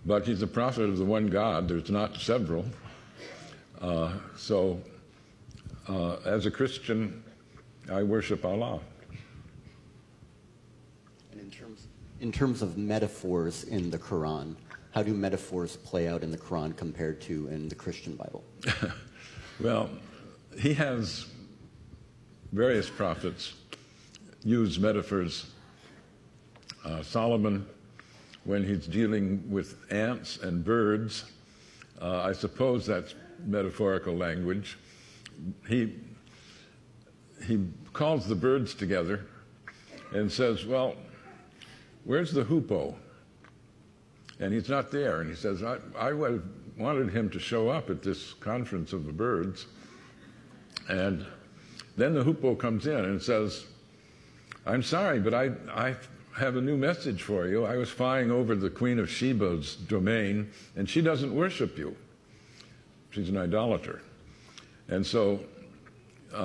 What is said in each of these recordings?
but he's a prophet of the one God. There's not several. So as a Christian, I worship Allah. And in terms of metaphors in the Quran, how do metaphors play out in the Quran compared to in the Christian Bible? Well, he has various prophets use metaphors. Solomon, when he's dealing with ants and birds, I suppose that's metaphorical language. He calls the birds together and says, well, where's the hoopoe? And he's not there. And he says, I wanted him to show up at this conference of the birds. And then the hoopoe comes in and says, I'm sorry, but I have a new message for you. I was flying over the Queen of Sheba's domain, and she doesn't worship you. She's an idolater. And so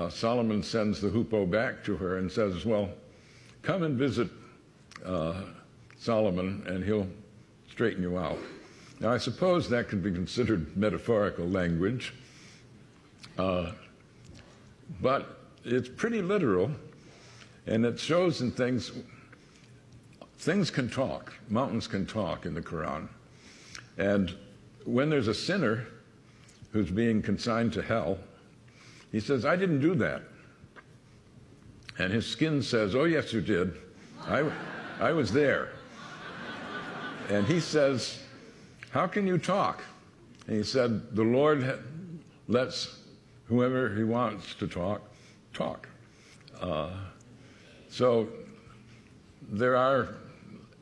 Solomon sends the hoopoe back to her and says, well, come and visit Solomon, and he'll straighten you out. Now, I suppose that could be considered metaphorical language, but it's pretty literal, and it shows in things can talk, mountains can talk in the Quran. And when there's a sinner who's being consigned to hell, he says, I didn't do that. And his skin says, oh, yes, you did. I was there. And he says, how can you talk? And he said, the Lord lets whoever he wants to talk. So there are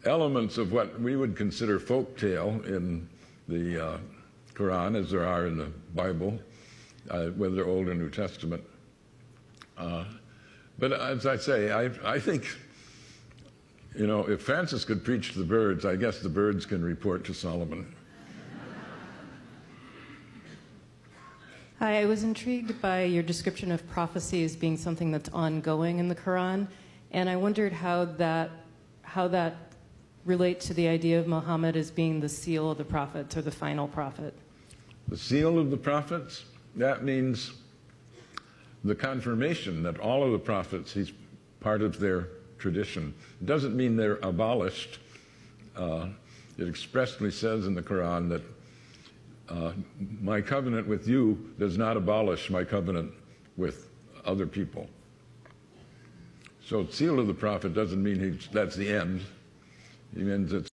elements of what we would consider folk tale in the Quran, as there are in the Bible, whether Old or New Testament. But as I say, I think, you know, if Francis could preach to the birds, I guess the birds can report to Solomon. Hi, I was intrigued by your description of prophecy as being something that's ongoing in the Quran, and I wondered how that relates to the idea of Muhammad as being the seal of the prophets, or the final prophet. The seal of the prophets, that means the confirmation that all of the prophets, he's part of their tradition. It doesn't mean they're abolished. It expressly says in the Quran that my covenant with you does not abolish my covenant with other people. So seal of the prophet doesn't mean that's the end. He means it's